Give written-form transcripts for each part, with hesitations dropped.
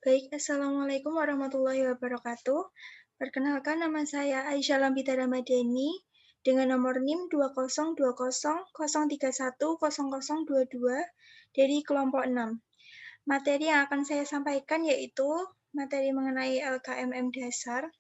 Baik, Assalamualaikum warahmatullahi wabarakatuh. Perkenalkan, nama saya Aisyah Lambita Ramadhani dengan nomor NIM 2020031022 dari kelompok 6. Materi yang akan saya sampaikan yaitu materi mengenai LKMM dasar.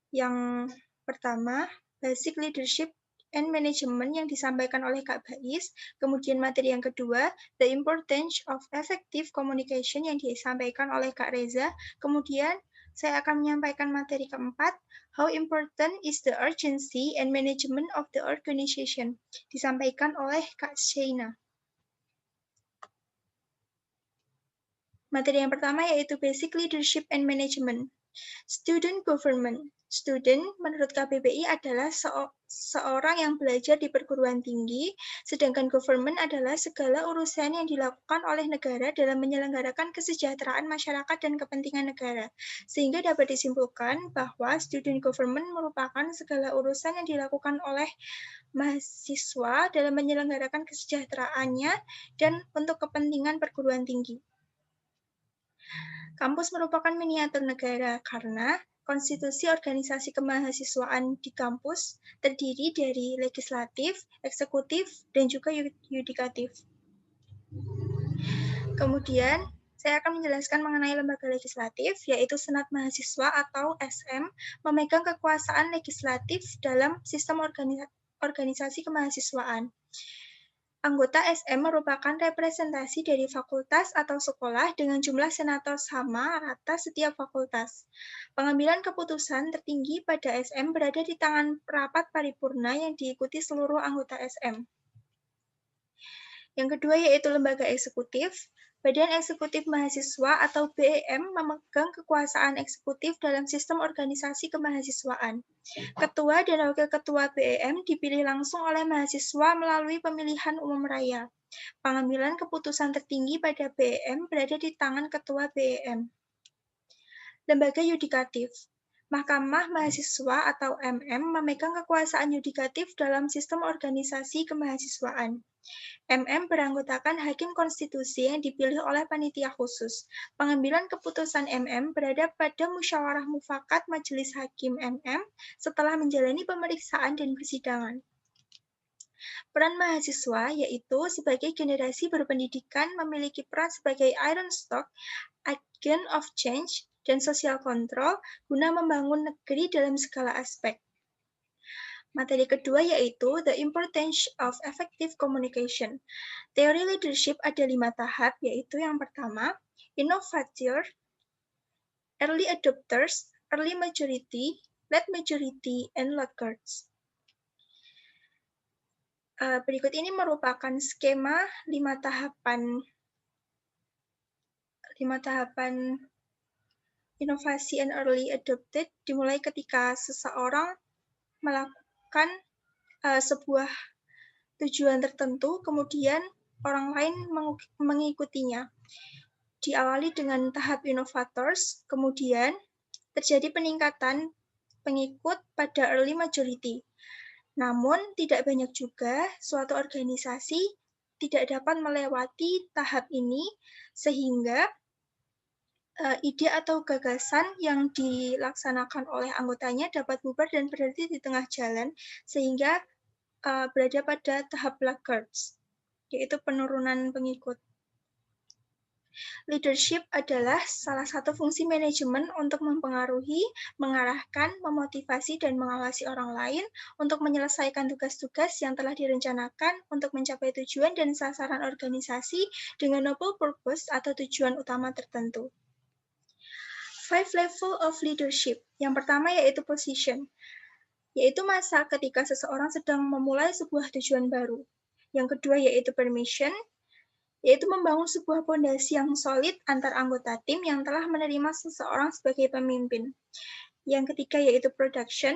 Yang pertama, Basic Leadership and Management yang disampaikan oleh Kak Bais. Kemudian materi yang kedua, The Importance of Effective Communication yang disampaikan oleh Kak Reza. Kemudian saya akan menyampaikan materi keempat, How Important is the Urgency and Management of the Organization, disampaikan oleh Kak Sheina. Materi yang pertama yaitu Basic Leadership and Management. Student Government. Student, menurut KBBI, adalah seorang yang belajar di perguruan tinggi, sedangkan government adalah segala urusan yang dilakukan oleh negara dalam menyelenggarakan kesejahteraan masyarakat dan kepentingan negara. Sehingga dapat disimpulkan bahwa student government merupakan segala urusan yang dilakukan oleh mahasiswa dalam menyelenggarakan kesejahteraannya dan untuk kepentingan perguruan tinggi. Kampus merupakan miniatur negara karena konstitusi organisasi kemahasiswaan di kampus terdiri dari legislatif, eksekutif, dan juga yudikatif. Kemudian, saya akan menjelaskan mengenai lembaga legislatif, yaitu Senat Mahasiswa atau SM, memegang kekuasaan legislatif dalam sistem organisasi kemahasiswaan. Anggota SM merupakan representasi dari fakultas atau sekolah dengan jumlah senator sama rata setiap fakultas. Pengambilan keputusan tertinggi pada SM berada di tangan rapat paripurna yang diikuti seluruh anggota SM. Yang kedua yaitu lembaga eksekutif. Badan Eksekutif Mahasiswa atau BEM memegang kekuasaan eksekutif dalam sistem organisasi kemahasiswaan. Ketua dan Wakil Ketua BEM dipilih langsung oleh mahasiswa melalui pemilihan umum raya. Pengambilan keputusan tertinggi pada BEM berada di tangan Ketua BEM. Lembaga Yudikatif. Mahkamah Mahasiswa atau MM memegang kekuasaan yudikatif dalam sistem organisasi kemahasiswaan. MM beranggotakan hakim konstitusi yang dipilih oleh panitia khusus. Pengambilan keputusan MM berada pada musyawarah mufakat Majelis Hakim MM setelah menjalani pemeriksaan dan persidangan. Peran mahasiswa yaitu sebagai generasi berpendidikan memiliki peran sebagai iron stock, agent of change, dan social control guna membangun negeri dalam segala aspek. Materi kedua yaitu The Importance of Effective Communication. Teori leadership ada 5 tahap, yaitu yang pertama, innovator, early adopters, early majority, late majority, and laggards. Berikut ini merupakan skema 5 tahapan inovasi and early adopted, dimulai ketika seseorang melakukan sebuah tujuan tertentu, kemudian orang lain mengikutinya. Diawali dengan tahap innovators, kemudian terjadi peningkatan pengikut pada early majority. Namun, tidak banyak juga suatu organisasi tidak dapat melewati tahap ini, sehingga ide atau gagasan yang dilaksanakan oleh anggotanya dapat bubar dan berhenti di tengah jalan, sehingga berada pada tahap laggards, yaitu penurunan pengikut. Leadership adalah salah satu fungsi manajemen untuk mempengaruhi, mengarahkan, memotivasi, dan mengawasi orang lain untuk menyelesaikan tugas-tugas yang telah direncanakan untuk mencapai tujuan dan sasaran organisasi dengan noble purpose atau tujuan utama tertentu. 5 level of leadership. Yang pertama yaitu position, yaitu masa ketika seseorang sedang memulai sebuah tujuan baru. Yang kedua yaitu permission, yaitu membangun sebuah fondasi yang solid antar anggota tim yang telah menerima seseorang sebagai pemimpin. Yang ketiga yaitu production,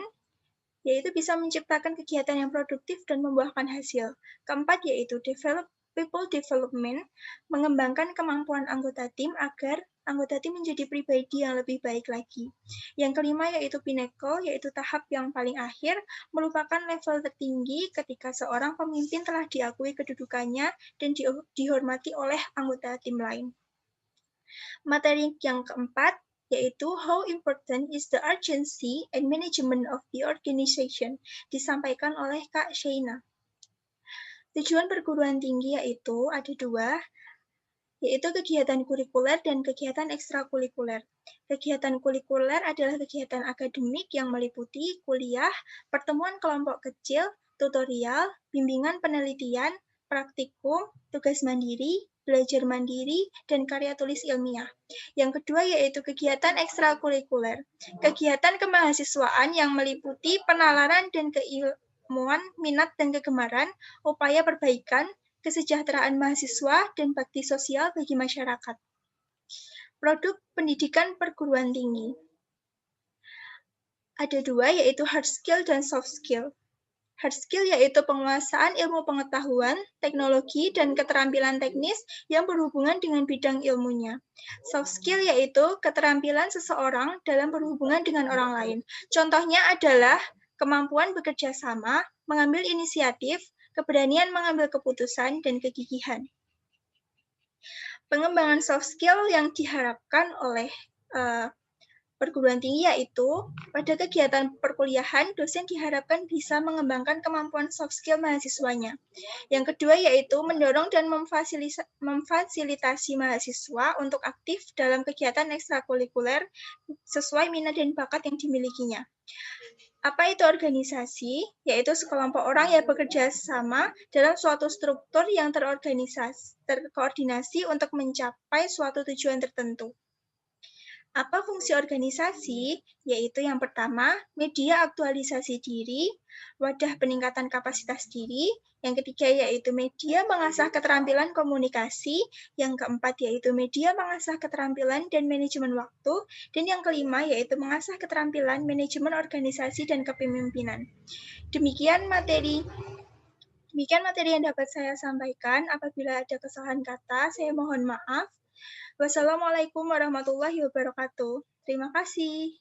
yaitu bisa menciptakan kegiatan yang produktif dan membuahkan hasil. Keempat yaitu people development, mengembangkan kemampuan anggota tim agar anggota tim menjadi pribadi yang lebih baik lagi. Yang kelima yaitu pinnacle, yaitu tahap yang paling akhir, merupakan level tertinggi ketika seorang pemimpin telah diakui kedudukannya dan dihormati oleh anggota tim lain. Materi yang keempat yaitu How Important is the Urgency and Management of the Organization, disampaikan oleh Kak Sheina. Tujuan perguruan tinggi yaitu ada dua, yaitu kegiatan kurikuler dan kegiatan ekstrakurikuler. Kegiatan kurikuler adalah kegiatan akademik yang meliputi kuliah, pertemuan kelompok kecil, tutorial, bimbingan penelitian, praktikum, tugas mandiri, belajar mandiri, dan karya tulis ilmiah. Yang kedua yaitu kegiatan ekstrakurikuler. Kegiatan kemahasiswaan yang meliputi penalaran dan keilmuan, minat dan kegemaran, upaya perbaikan, kesejahteraan mahasiswa, dan bakti sosial bagi masyarakat. Produk pendidikan perguruan tinggi. Ada dua, yaitu hard skill dan soft skill. Hard skill yaitu penguasaan ilmu pengetahuan, teknologi, dan keterampilan teknis yang berhubungan dengan bidang ilmunya. Soft skill yaitu keterampilan seseorang dalam berhubungan dengan orang lain. Contohnya adalah kemampuan bekerja sama, mengambil inisiatif, keberanian mengambil keputusan, dan kegigihan. Pengembangan soft skill yang diharapkan oleh perguruan tinggi yaitu pada kegiatan perkuliahan, dosen diharapkan bisa mengembangkan kemampuan soft skill mahasiswanya. Yang kedua yaitu mendorong dan memfasilitasi mahasiswa untuk aktif dalam kegiatan ekstrakurikuler sesuai minat dan bakat yang dimilikinya. Apa itu organisasi? Yaitu sekelompok orang yang bekerja sama dalam suatu struktur yang terkoordinasi untuk mencapai suatu tujuan tertentu. Apa fungsi organisasi? Yaitu yang pertama, media aktualisasi diri, wadah peningkatan kapasitas diri. Yang ketiga yaitu media mengasah keterampilan komunikasi. Yang keempat yaitu media mengasah keterampilan dan manajemen waktu. Dan yang kelima yaitu mengasah keterampilan manajemen organisasi dan kepemimpinan. Demikian materi yang dapat saya sampaikan. Apabila ada kesalahan kata, saya mohon maaf. Wassalamualaikum warahmatullahi wabarakatuh. Terima kasih.